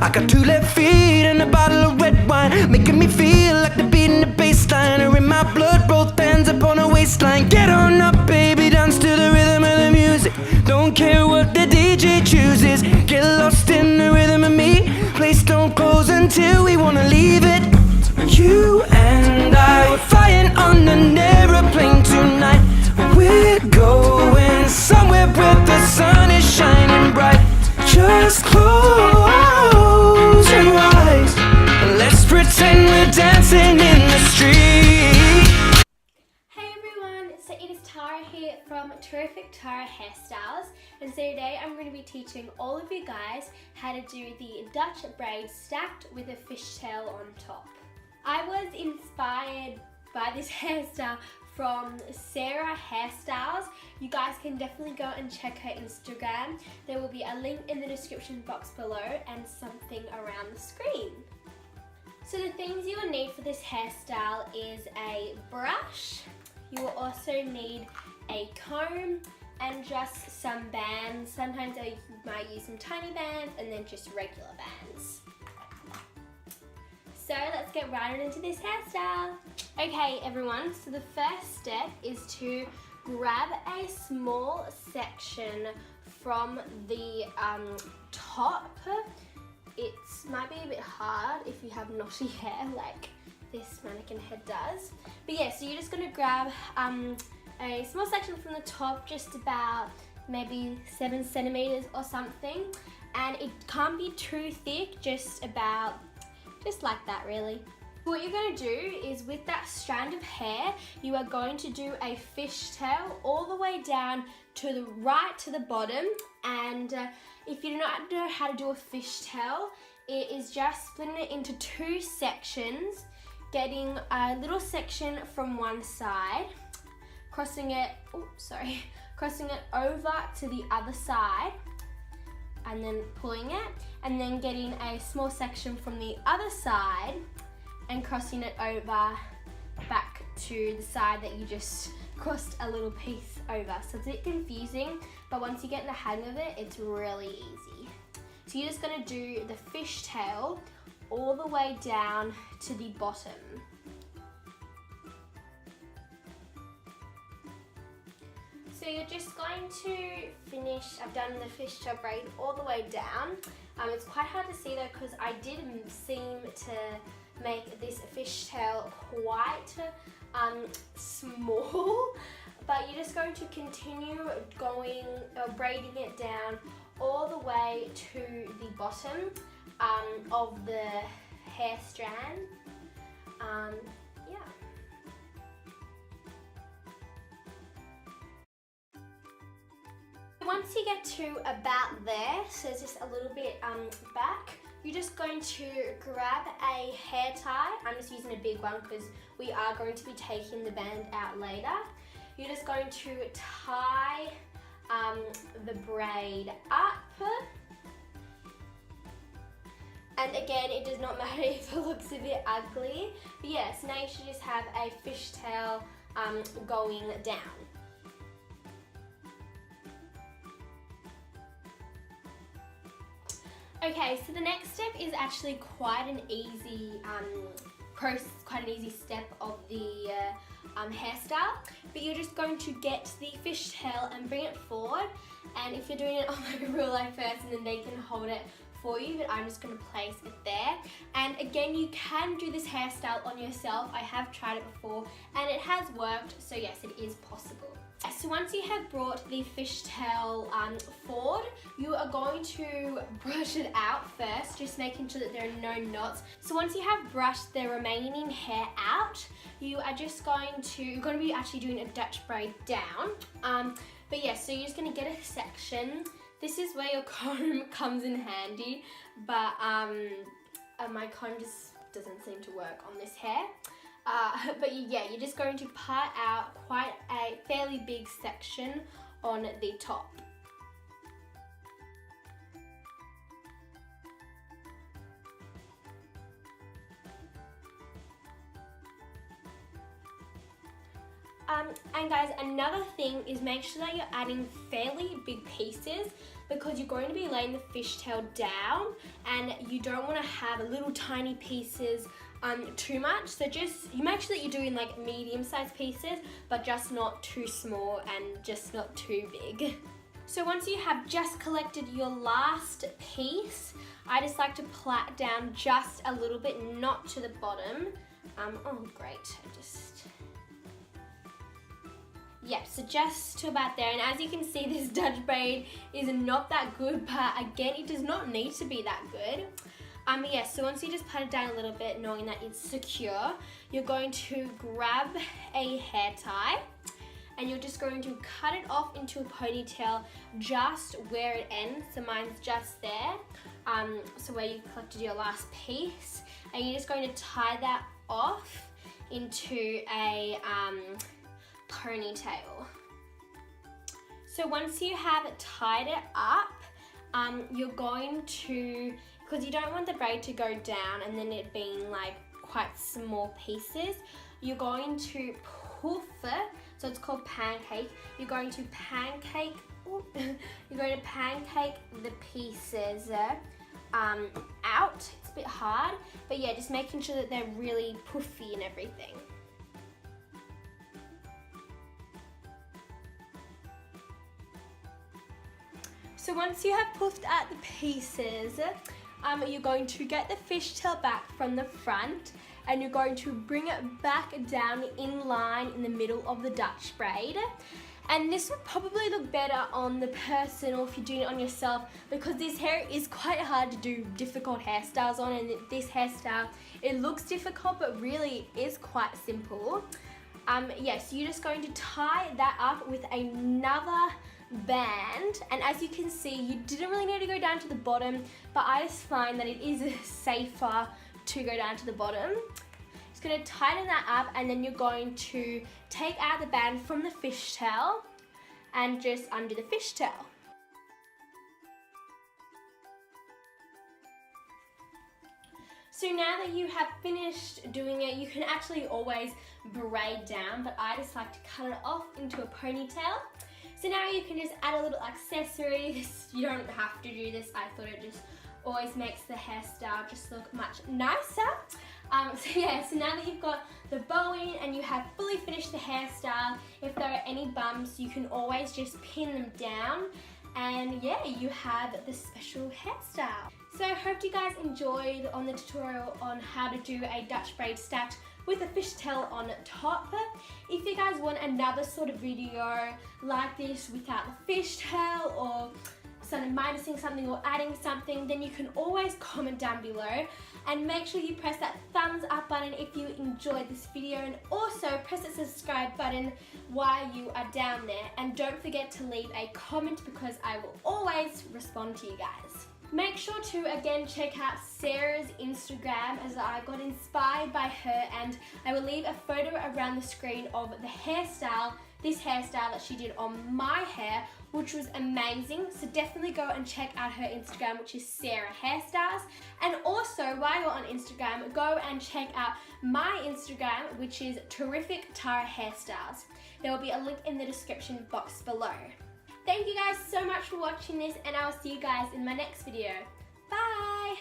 I got 2 left feet and a bottle of red wine, making me feel like the beat in the bass line are in my blood, both hands upon a waistline. Get on up, baby, dance to the rhythm of the music. Don't care what the DJ chooses. Get lost in the rhythm of me. Place don't close until we wanna leave it. You and I were flying on an aeroplane tonight. We're going somewhere where the sun is shining bright. Just close your eyes. Let's pretend we're dancing in the street. Hey everyone, so it is Tara here from TerrificTaraHairstyles, and so today I'm going to be teaching all of you guys how to do the Dutch Braid Stacked with a fishtail on top. I was inspired by this hairstyle from Hairstyles. You guys can definitely go and check her Instagram. There will be a link in the description box below and something around the screen. So the things you will need for this hairstyle is a brush. You will also need a comb and just some bands. Sometimes I might use some tiny bands and then just regular bands. So let's get right into this hairstyle. Okay everyone, so the first step is to grab a small section from the top. It might be a bit hard if you have knotty hair like this mannequin head does. But yeah, so you're just gonna grab a small section from the top, just about maybe 7 centimeters or something. And it can't be too thick, just like that really. What you're going to do is with that strand of hair, you are going to do a fishtail all the way down to the right to the bottom. And if you do not know how to do a fishtail, it is just splitting it into 2 sections, getting a little section from one side, crossing it over to the other side, and then pulling it, and then getting a small section from the other side and crossing it over back to the side that you just crossed a little piece over. So it's a bit confusing, but once you get the hang of it, it's really easy. So you're just gonna do the fishtail all the way down to the bottom. So you're just going to finish, I've done the fishtail braid all the way down. It's quite hard to see though because I did seem to make this fishtail quite small, but you're just going to continue braiding it down all the way to the bottom of the hair strand. Yeah. Once you get to about there, so it's just a little bit back, you're just going to grab a hair tie. I'm just using a big one because we are going to be taking the band out later. You're just going to tie the braid up. And again, it does not matter if it looks a bit ugly. But yes, now you should just have a fishtail going down. Okay, so the next step is actually quite an easy process, quite an easy step of the hairstyle. But you're just going to get the fishtail and bring it forward. And if you're doing it on like a real life person, then they can hold it for you, but I'm just going to place it there. And again, you can do this hairstyle on yourself. I have tried it before and it has worked, so yes, it is possible. So once you have brought the fishtail forward, you are going to brush it out first, just making sure that there are no knots. So once you have brushed the remaining hair out, you're going to be actually doing a Dutch braid down. But yeah, so you're just going to get a section. This is where your comb comes in handy, but my comb just doesn't seem to work on this hair. But yeah, you're just going to part out quite a fairly big section on the top. And guys, another thing is make sure that you're adding fairly big pieces because you're going to be laying the fishtail down and you don't want to have little tiny pieces too much. So just you make sure that you're doing like medium-sized pieces, but just not too small and just not too big. So once you have just collected your last piece, I just like to plait down just a little bit, not to the bottom. Oh great, Yep, so just to about there. And as you can see, this Dutch braid is not that good, but again, it does not need to be that good. Yeah, so once you just pat it down a little bit, knowing that it's secure, you're going to grab a hair tie and you're just going to cut it off into a ponytail just where it ends. So mine's just there, so where you collected your last piece. And you're just going to tie that off into a ponytail. So once you have tied it up, you're going to, because you don't want the braid to go down and then it being like quite small pieces, you're going to poof it, so it's called pancake. You're going to pancake the pieces out. It's a bit hard, but yeah, just making sure that they're really poofy and everything. So once you have puffed out the pieces, you're going to get the fishtail back from the front and you're going to bring it back down in line in the middle of the Dutch braid. And this would probably look better on the person or if you're doing it on yourself, because this hair is quite hard to do difficult hairstyles on, and this hairstyle, it looks difficult but really is quite simple. Yes, you're just going to tie that up with another band, and as you can see, you didn't really need to go down to the bottom, but I just find that it is safer to go down to the bottom. Just going to tighten that up, and then you're going to take out the band from the fishtail and just undo the fishtail. So now that you have finished doing it, you can actually always braid down, but I just like to cut it off into a ponytail. So now you can just add a little accessory. You don't have to do this. I thought it just always makes the hairstyle just look much nicer. So yeah, so now that you've got the bow in and you have fully finished the hairstyle, if there are any bumps, you can always just pin them down, and yeah, you have the special hairstyle. So I hope you guys enjoyed on the tutorial on how to do a Dutch braid stacked with a fishtail on top. If you guys want another sort of video like this without the fishtail, or minusing something or adding something, then you can always comment down below, and make sure you press that thumbs up button if you enjoyed this video, and also press the subscribe button while you are down there, and don't forget to leave a comment because I will always respond to you guys. Make sure to again check out Sarah's Instagram, as I got inspired by her, and I will leave a photo around the screen of the hairstyle, this hairstyle that she did on my hair, which was amazing. So definitely go and check out her Instagram, which is Sarah Hairstyles. And also, while you're on Instagram, go and check out my Instagram, which is TerrificTaraHairstyles. There will be a link in the description box below. Thank you guys so much for watching this, and I will see you guys in my next video. Bye!